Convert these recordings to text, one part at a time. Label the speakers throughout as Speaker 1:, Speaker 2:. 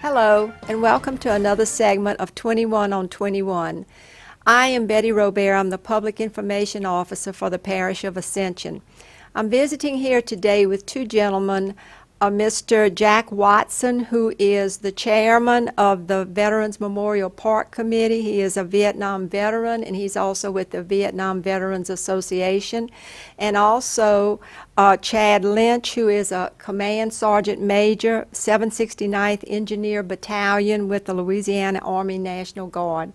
Speaker 1: Hello, and welcome to another segment of 21 on 21. I am Betty Robert. I'm the Public Information Officer for the Parish of Ascension. I'm visiting here today with two gentlemen, Mr. Jack Watson, who is the chairman of the Veterans Memorial Park Committee. He is a Vietnam veteran, and he's also with the Vietnam Veterans Association. And also Chad Lynch, who is a Command Sergeant Major, 769th Engineer Battalion with the Louisiana Army National Guard.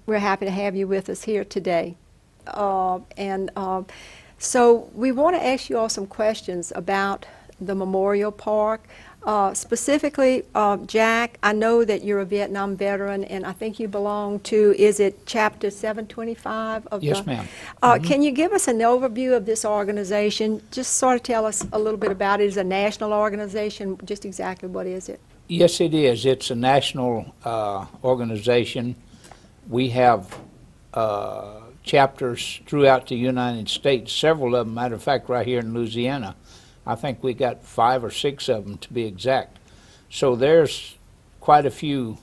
Speaker 1: We're happy to have you with us here today. So we want to ask you all some questions about the Memorial Park. Specifically, Jack, I know that you're a Vietnam veteran, and I think you belong to, is it Chapter 725 of
Speaker 2: Yes,
Speaker 1: the...
Speaker 2: ma'am.
Speaker 1: Can you give us an overview of this organization? Just sort of tell us a little bit about it. It's a national organization. Just exactly what is it?
Speaker 2: Yes, it is. It's a national organization. We have chapters throughout the United States, several of them, matter of fact, right here in Louisiana. I think we got 5 or 6 of them to be exact. So there's quite a few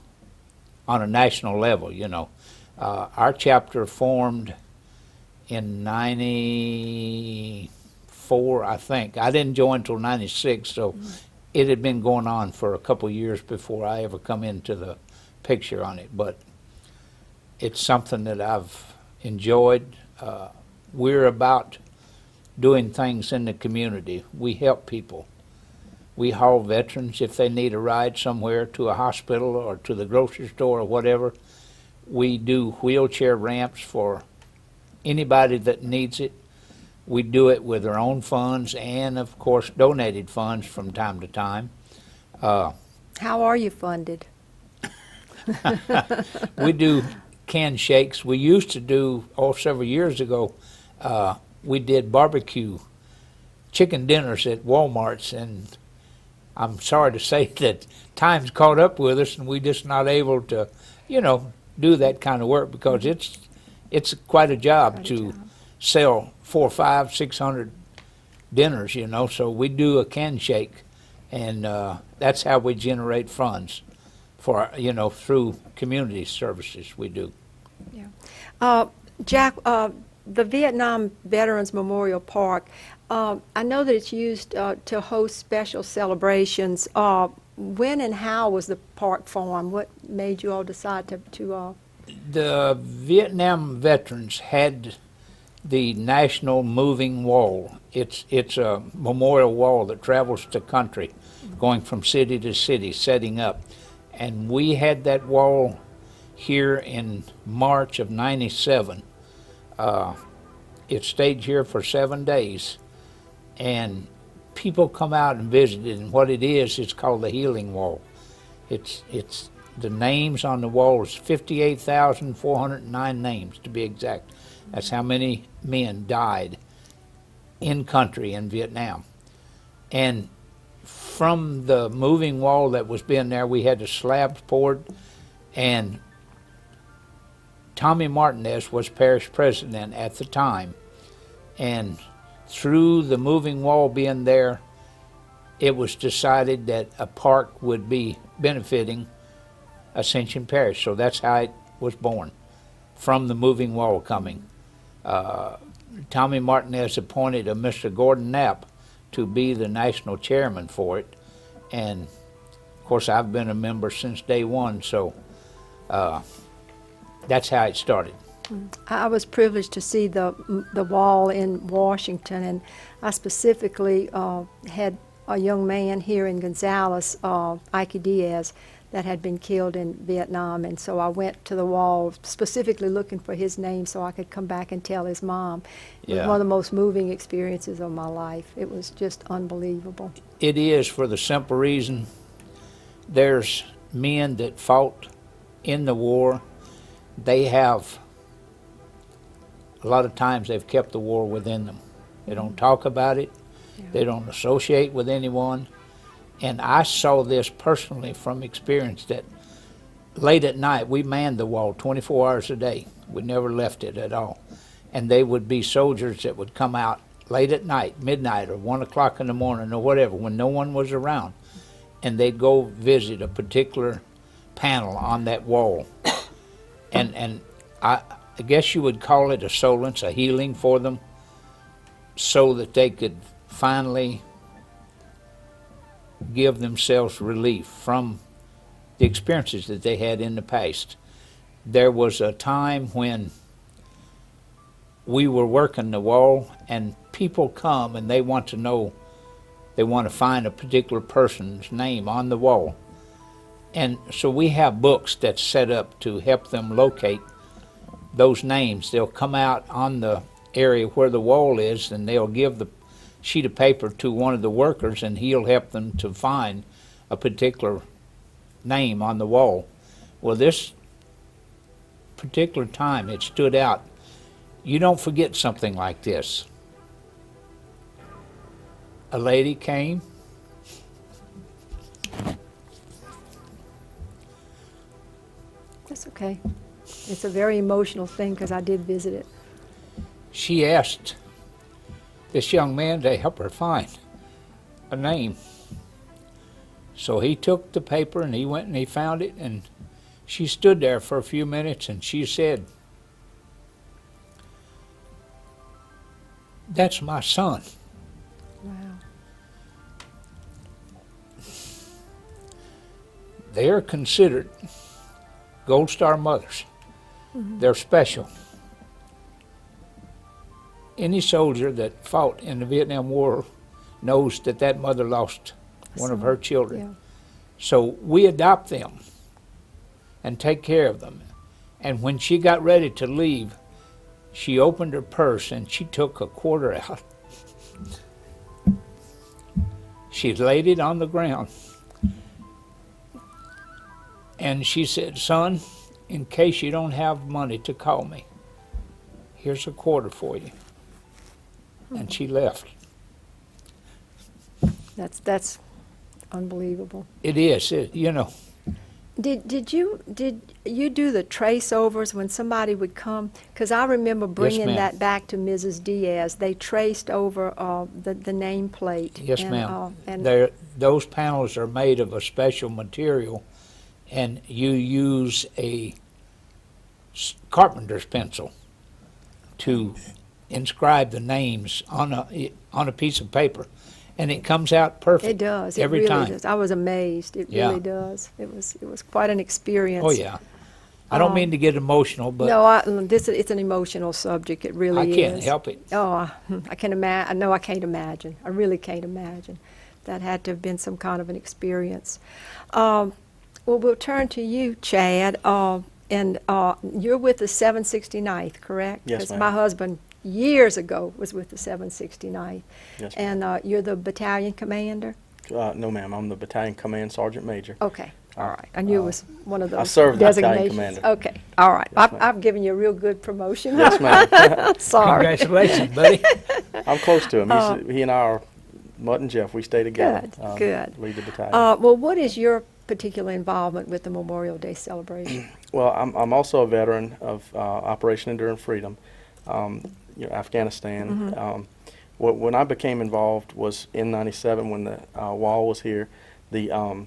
Speaker 2: on a national level, you know. Our chapter formed in 94, I think. I didn't join until 96, so it had been going on for a couple years before I ever come into the picture on it. But it's something that I've enjoyed. We're about doing things in the community. We help people. We haul veterans if they need a ride somewhere to a hospital or to the grocery store or whatever. We do wheelchair ramps for anybody that needs it. We do it with our own funds and, of course, donated funds from time to time.
Speaker 1: How are you funded?
Speaker 2: We do canned shakes. We used to do, several years ago, we did barbecue chicken dinners at Walmart's, and I'm sorry to say that time's caught up with us and we're just not able to, you know, do that kind of work because it's quite a job to sell 400, 500, 600 dinners, you know. So we do a can shake, and that's how we generate funds for, you know, through community services we do.
Speaker 1: Yeah. Jack, the Vietnam Veterans Memorial Park, I know that it's used to host special celebrations. When and how was the park formed? What made you all decide to
Speaker 2: The Vietnam veterans had the National Moving Wall. It's a memorial wall that travels the country, going from city to city, setting up. And we had that wall here in March of '97. It stayed here for 7 days, and people come out and visit it. And what it is, it's called the Healing Wall. It's the names on the wall is 58,409 names to be exact. That's how many men died in country in Vietnam. And from the moving wall that was being there, we had the slabs poured, and Tommy Martinez was parish president at the time, and through the moving wall being there, it was decided that a park would be benefiting Ascension Parish. So that's how it was born, from the moving wall coming. Tommy Martinez appointed a Mr. Gordon Knapp to be the national chairman for it, and of course I've been a member since day one, so that's how it started.
Speaker 1: I was privileged to see the wall in Washington, and I specifically had a young man here in Gonzales, Ike Diaz, that had been killed in Vietnam, and so I went to the wall specifically looking for his name so I could come back and tell his mom. It was one of the most moving experiences of my life. It was just unbelievable.
Speaker 2: It is, for the simple reason there's men that fought in the war. They have, a lot of times they've kept the war within them. They don't talk about it. Yeah. They don't associate with anyone. And I saw this personally from experience that late at night, we manned the wall 24 hours a day. We never left it at all. And they would be soldiers that would come out late at night, midnight or 1 o'clock in the morning or whatever, when no one was around. and they'd go visit a particular panel on that wall. And I guess you would call it a solace, a healing for them, so that they could finally give themselves relief from the experiences that they had in the past. There was a time when we were working the wall, and people come and they want to know, they want to find a particular person's name on the wall. And so we have books that's set up to help them locate those names. They'll come out on the area where the wall is, and they'll give the sheet of paper to one of the workers, and he'll help them to find a particular name on the wall. Well, this particular time, it stood out. You don't forget something like this. A lady came.
Speaker 1: That's okay. It's a very emotional thing because I did visit it.
Speaker 2: She asked this young man to help her find a name. So he took the paper and he went and he found it, and she stood there for a few minutes and she said, "That's my son."
Speaker 1: Wow.
Speaker 2: They are considered Gold Star mothers. They're special. Any soldier that fought in the Vietnam War knows that that mother lost one of her children.
Speaker 1: Yeah.
Speaker 2: So we adopt them and take care of them. And when she got ready to leave, she opened her purse and she took a quarter out. She laid it on the ground. And she said, "Son, in case you don't have money to call me, here's a quarter for you." And she left.
Speaker 1: That's unbelievable.
Speaker 2: It is, you know.
Speaker 1: Did you do the trace overs when somebody would come? Because I remember bringing
Speaker 2: ma'am.
Speaker 1: that back to Mrs. Diaz. They traced over the nameplate.
Speaker 2: Yes,
Speaker 1: and,
Speaker 2: ma'am.
Speaker 1: And
Speaker 2: Those panels are made of a special material, and you use a carpenter's pencil to inscribe the names on a piece of paper, and it comes out perfect.
Speaker 1: it does.
Speaker 2: every
Speaker 1: it really
Speaker 2: time.
Speaker 1: does. I was amazed. It
Speaker 2: Yeah.
Speaker 1: really does. It was quite an experience.
Speaker 2: Oh yeah. I don't mean to get emotional, but
Speaker 1: No, it's an emotional subject. It really
Speaker 2: I
Speaker 1: is.
Speaker 2: can't help it.
Speaker 1: Oh, I can imagine. No, I can't imagine. I really can't imagine. That had to have been some kind of an experience. Well, we'll turn to you, Chad. And you're with the 769th, correct?
Speaker 3: Yes,
Speaker 1: Because
Speaker 3: ma'am.
Speaker 1: my husband years ago was with the 769th.
Speaker 3: Yes, ma'am.
Speaker 1: And you're the battalion commander?
Speaker 3: No, ma'am. I'm the battalion command sergeant major.
Speaker 1: Okay, all right. I knew it was one of those
Speaker 3: I served the battalion
Speaker 1: designations.
Speaker 3: commander.
Speaker 1: Okay, all right.
Speaker 3: Yes, ma'am.
Speaker 1: I've given you a real good promotion.
Speaker 3: Yes, ma'am.
Speaker 1: Sorry.
Speaker 2: Congratulations, buddy.
Speaker 3: I'm close to him. He and I are Mutt and Jeff. We stay together.
Speaker 1: Good, good.
Speaker 3: Lead the battalion.
Speaker 1: Well, what is your particular involvement with the Memorial Day celebration?
Speaker 3: Well, I'm also a veteran of Operation Enduring Freedom, Afghanistan. When I became involved was in '97 when the wall was here. The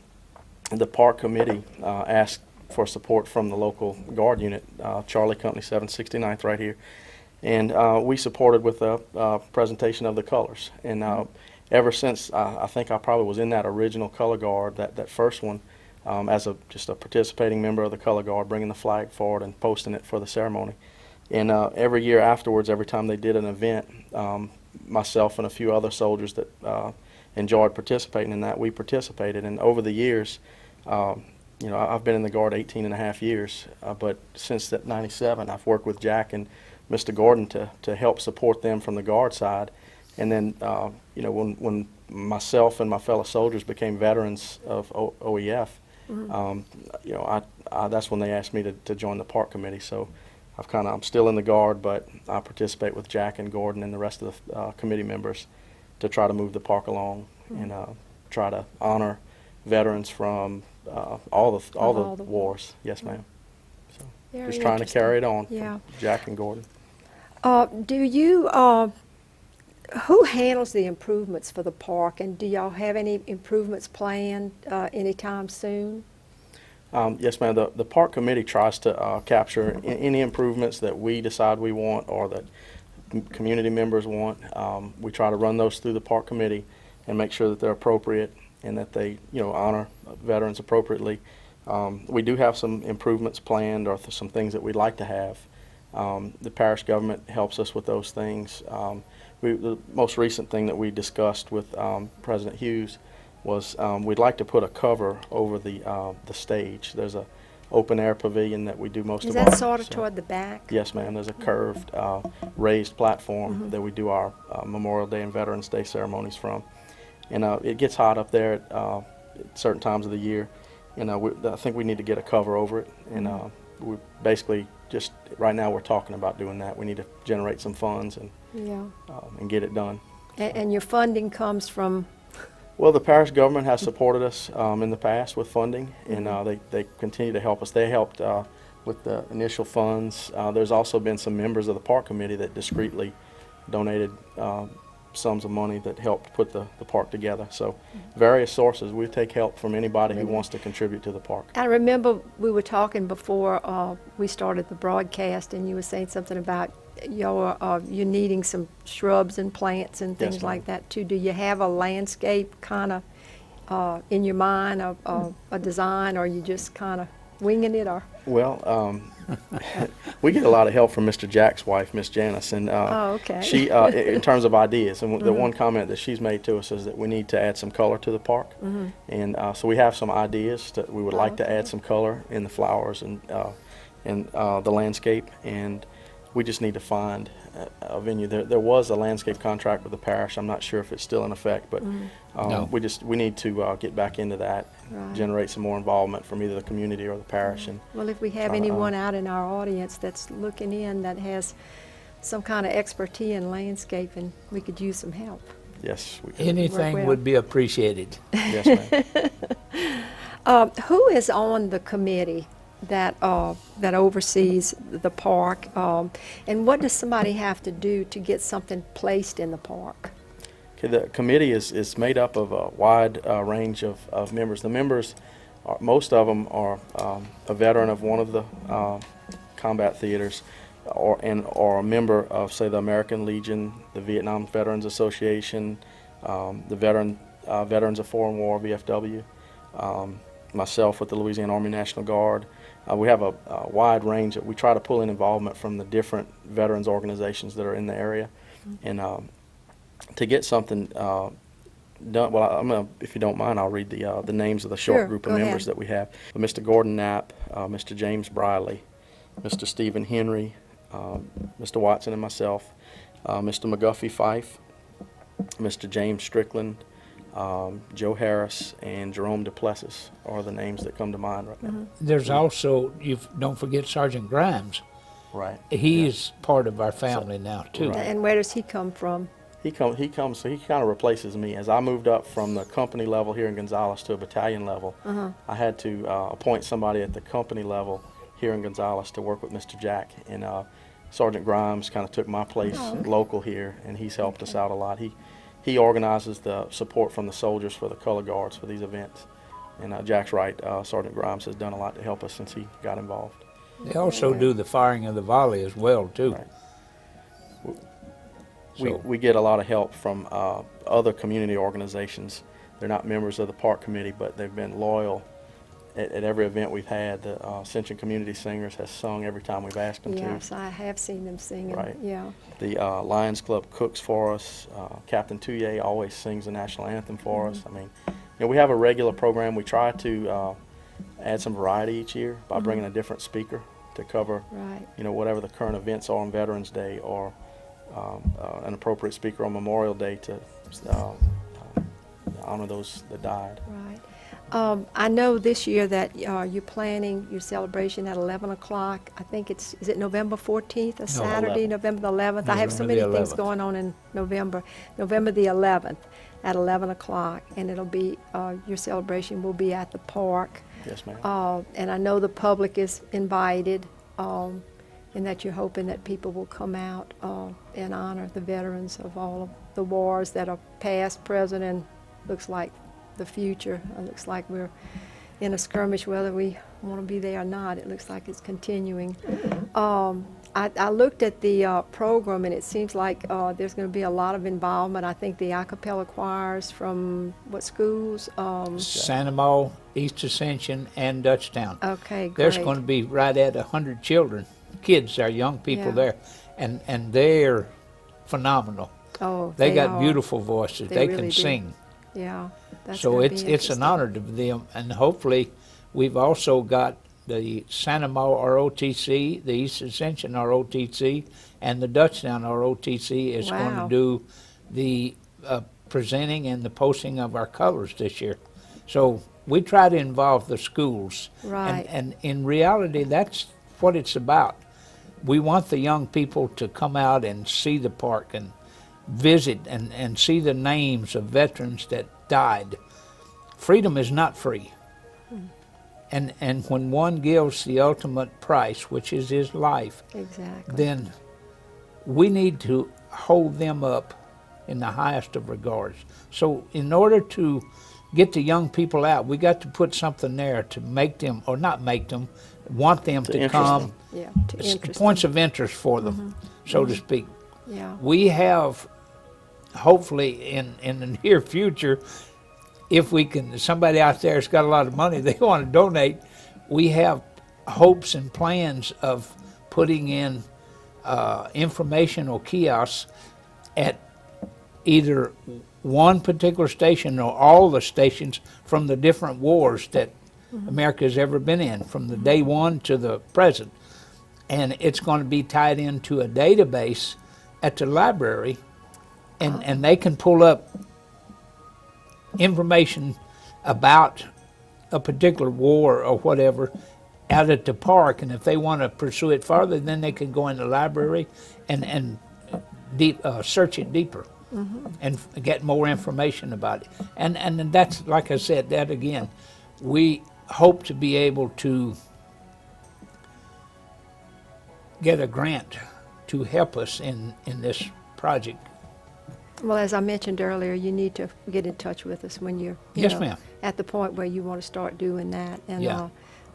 Speaker 3: park committee asked for support from the local guard unit, Charlie Company 769th right here, and we supported with a presentation of the colors. And ever since, I think I probably was in that original color guard, that first one, as just a participating member of the color guard, bringing the flag forward and posting it for the ceremony. And every year afterwards, every time they did an event, myself and a few other soldiers that enjoyed participating in that, we participated. And over the years, I've been in the Guard 18 and a half years, but since that '97, I've worked with Jack and Mr. Gordon to help support them from the Guard side. And then, when myself and my fellow soldiers became veterans of OEF, that's when they asked me to join the park committee. So I'm still in the Guard, but I participate with Jack and Gordon and the rest of the committee members to try to move the park along and try to honor veterans from all the wars. Yes, ma'am. So
Speaker 1: Very
Speaker 3: just trying to
Speaker 1: interesting.
Speaker 3: carry it on.
Speaker 1: Yeah.
Speaker 3: From Jack and Gordon.
Speaker 1: Do you Who handles the improvements for the park, and do y'all have any improvements planned anytime soon?
Speaker 3: Yes, ma'am. The park committee tries to capture any improvements that we decide we want or that community members want. We try to run those through the park committee and make sure that they're appropriate and that they, honor veterans appropriately. We do have some improvements planned or some things that we'd like to have. The parish government helps us with those things. The most recent thing that we discussed with President Hughes was we'd like to put a cover over the stage. There's a open air pavilion that we do most
Speaker 1: Is
Speaker 3: of
Speaker 1: that
Speaker 3: our.
Speaker 1: sort of toward the back?
Speaker 3: Yes, ma'am. There's a curved, raised platform that we do our Memorial Day and Veterans Day ceremonies from. And it gets hot up there at certain times of the year. And I think we need to get a cover over it. And we basically just, right now we're talking about doing that. We need to generate some funds and get it done.
Speaker 1: And your funding comes from?
Speaker 3: Well, the parish government has supported us in the past with funding, and they continue to help us. They helped with the initial funds. There's also been some members of the park committee that discreetly donated sums of money that helped put the park together. So various sources. We take help from anybody who wants to contribute to the park.
Speaker 1: I remember we were talking before we started the broadcast, and you were saying something about you needing some shrubs and plants and things
Speaker 3: Yes,
Speaker 1: like that too. Do you have a landscape kind of in your mind, a design, or are you just kind of winging it? Or
Speaker 3: Well, we get a lot of help from Mr. Jack's wife, Miss Janice, and
Speaker 1: okay.
Speaker 3: she, in terms of ideas, and the one comment that she's made to us is that we need to add some color to the park, and so we have some ideas that we would like to add some color in the flowers and the landscape, and we just need to find a venue. There was a landscape contract with the parish. I'm not sure if it's still in effect, but
Speaker 2: No.
Speaker 3: we need to get back into that,
Speaker 1: Right.
Speaker 3: generate some more involvement from either the community or the parish. And
Speaker 1: Well, if we have
Speaker 3: try to,
Speaker 1: anyone out in our audience that's looking in that has some kind of expertise in landscaping, we could use some help.
Speaker 3: yes, we can.
Speaker 2: Anything
Speaker 1: well.
Speaker 2: would be appreciated.
Speaker 3: Yes, ma'am.
Speaker 1: Who is on the committee that oversees the park, and what does somebody have to do to get something placed in the park?
Speaker 3: Okay, the committee is made up of a wide range of members. The members, most of them are a veteran of one of the combat theaters, or a member of, say, the American Legion, the Vietnam Veterans Association, the Veterans of Foreign War, VFW, myself with the Louisiana Army National Guard. We have a wide range that we try to pull in involvement from the different veterans organizations that are in the area, and to get something done. Well, if you don't mind, I'll read the names of the short
Speaker 1: Sure,
Speaker 3: group of
Speaker 1: go
Speaker 3: members
Speaker 1: ahead.
Speaker 3: that we have. Mr. Gordon Knapp, Mr. James Briley, Mr. Stephen Henry, Mr. Watson and myself, Mr. McGuffey Fife, Mr. James Strickland, Joe Harris, and Jerome Duplessis are the names that come to mind right now.
Speaker 2: There's also, you don't forget Sergeant Grimes.
Speaker 3: Right.
Speaker 2: He's part of our family now, too.
Speaker 3: Right.
Speaker 1: And where does he come from?
Speaker 3: He comes, so he kind of replaces me. As I moved up from the company level here in Gonzales to a battalion level, I had to appoint somebody at the company level here in Gonzales to work with Mr. Jack. And Sergeant Grimes kind of took my place local here, and he's helped us out a lot. He organizes the support from the soldiers for the color guards for these events. And Jack's right, Sergeant Grimes has done a lot to help us since he got involved.
Speaker 2: They also do the firing of the volley as well, too.
Speaker 3: Right.
Speaker 2: So-
Speaker 3: We get a lot of help from other community organizations. They're not members of the park committee, but they've been loyal at every event we've had. The Ascension Community Singers has sung every time we've asked them to.
Speaker 1: Yes, I have seen them singing.
Speaker 3: Right.
Speaker 1: Yeah.
Speaker 3: The Lions Club cooks for us. Captain Touye always sings the national anthem for us. I mean, we have a regular program. We try to add some variety each year by bringing a different speaker to cover,
Speaker 1: Right.
Speaker 3: whatever the current events are on Veterans Day, or an appropriate speaker on Memorial Day to honor those that died.
Speaker 1: Right. I know this year that you're planning your celebration at 11 o'clock. I think is it November 14th, a Saturday,
Speaker 3: 11th.
Speaker 1: November the 11th? I have so
Speaker 2: November
Speaker 1: many
Speaker 2: the
Speaker 1: things
Speaker 2: 11th.
Speaker 1: going on in November. November the 11th at 11 o'clock, and it'll be, your celebration will be at the park.
Speaker 3: Yes, ma'am.
Speaker 1: And I know the public is invited, and that you're hoping that people will come out and honor the veterans of all of the wars that are past, present, and looks like the future. It looks like we're in a skirmish, whether we want to be there or not. It looks like it's continuing. I looked at the program, and it seems like there's going to be a lot of involvement. I think the a cappella choirs from what schools?
Speaker 2: Santa Maria, East Ascension, and Dutchtown.
Speaker 1: Okay, great.
Speaker 2: There's going to be right at 100 kids there, young people
Speaker 1: Yeah.
Speaker 2: there, and they're phenomenal.
Speaker 1: Oh,
Speaker 2: They got
Speaker 1: are.
Speaker 2: beautiful voices.
Speaker 1: They
Speaker 2: They
Speaker 1: really
Speaker 2: can
Speaker 1: do.
Speaker 2: sing.
Speaker 1: Yeah, that's
Speaker 2: So
Speaker 1: gonna
Speaker 2: it's
Speaker 1: be
Speaker 2: an
Speaker 1: interesting.
Speaker 2: honor to them, and hopefully we've also got the Santa Maria ROTC, the East Ascension ROTC, and the Dutchtown ROTC is going
Speaker 1: Wow.
Speaker 2: to do the presenting and the posting of our colors this year. So we try to involve the schools,
Speaker 1: Right.
Speaker 2: and in reality, that's what it's about. We want the young people to come out and see the park and visit and see the names of veterans that died. Freedom is not free. And when one gives the ultimate price, which is his life,
Speaker 1: Exactly.
Speaker 2: then we need to hold them up in the highest of regards. So in order to get the young people out, we got to put something there to make them, or not make them, want them to
Speaker 3: interest
Speaker 2: come.
Speaker 3: them.
Speaker 1: Yeah, to
Speaker 2: It's
Speaker 1: interest
Speaker 2: points
Speaker 1: them.
Speaker 2: of interest for them, so to speak.
Speaker 1: Yeah.
Speaker 2: We have, hopefully in the near future, if we can, somebody out there has got a lot of money, they want to donate, we have hopes and plans of putting in informational kiosks at either one particular station or all the stations from the different wars that America has ever been in, from the day one to the present. And it's going to be tied into a database at the library, and they can pull up information about a particular war or whatever out at the park, and if they want to pursue it farther, then they can go in the library and search it deeper and get more information about it. And that's, like I said, that again, we hope to be able to get a grant to help us in this project.
Speaker 1: Well, as I mentioned earlier, you need to get in touch with us when you're
Speaker 2: Yes, ma'am.
Speaker 1: at the point where you want to start doing that. And
Speaker 2: Yeah.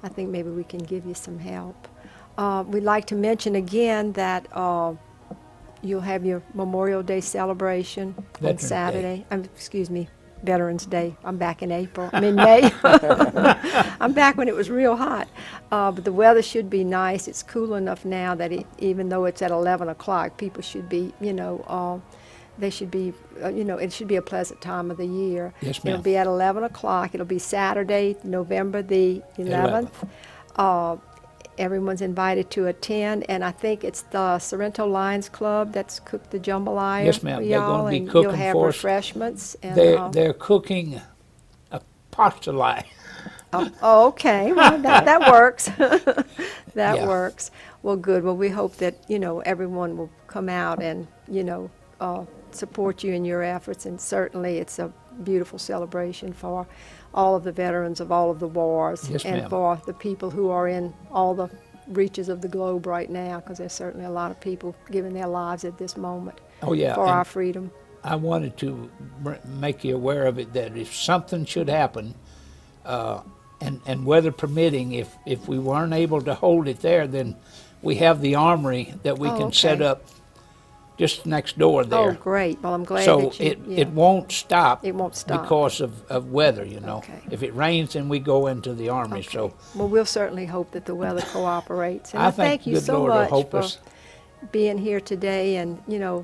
Speaker 1: I think maybe we can give you some help. We'd like to mention again that you'll have your Memorial Day celebration on
Speaker 2: Veterans Day.
Speaker 1: Saturday. Excuse me, Veterans Day. I'm back in April. I'm in May. I'm back when it was real hot. But the weather should be nice. It's cool enough now that even though it's at 11 o'clock, people should be, they should be, it should be a pleasant time of the year.
Speaker 2: Yes, ma'am.
Speaker 1: It'll be at 11 o'clock. It'll be Saturday, November the 11th. Everyone's invited to attend, and I think it's the Sorrento Lions Club that's cooked the jambalaya
Speaker 2: Yes, ma'am.
Speaker 1: for
Speaker 2: They're
Speaker 1: y'all,
Speaker 2: gonna be
Speaker 1: and
Speaker 2: cooking
Speaker 1: you'll have
Speaker 2: for us.
Speaker 1: refreshments. And,
Speaker 2: They're cooking a pastelae.
Speaker 1: oh, okay. Well, that works. That
Speaker 2: Yeah.
Speaker 1: works. Well, good. Well, we hope that, everyone will come out and, support you in your efforts. And certainly it's a beautiful celebration for all of the veterans of all of the wars.
Speaker 2: Yes,
Speaker 1: and
Speaker 2: ma'am.
Speaker 1: for the people who are in all the reaches of the globe right now, because there's certainly a lot of people giving their lives at this moment
Speaker 2: Oh, yeah.
Speaker 1: for
Speaker 2: and
Speaker 1: our freedom.
Speaker 2: I wanted to make you aware of it, that if something should happen, and weather permitting, if we weren't able to hold it there, then we have the armory that we
Speaker 1: Oh,
Speaker 2: can set
Speaker 1: okay.
Speaker 2: up just next door there.
Speaker 1: Oh, great. Well, I'm glad
Speaker 2: So
Speaker 1: that you...
Speaker 2: it won't stop.
Speaker 1: It won't stop.
Speaker 2: because of weather,
Speaker 1: Okay.
Speaker 2: If it rains, then we go into the armory.
Speaker 1: Okay.
Speaker 2: So
Speaker 1: Well, we'll certainly hope that the weather cooperates. And
Speaker 2: I
Speaker 1: I
Speaker 2: think
Speaker 1: thank you
Speaker 2: good
Speaker 1: so
Speaker 2: Lord will
Speaker 1: much
Speaker 2: help
Speaker 1: for
Speaker 2: us.
Speaker 1: being here today and,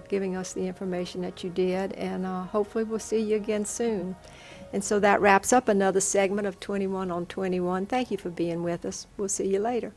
Speaker 1: giving us the information that you did. And hopefully we'll see you again soon. And so that wraps up another segment of 21 on 21. Thank you for being with us. We'll see you later.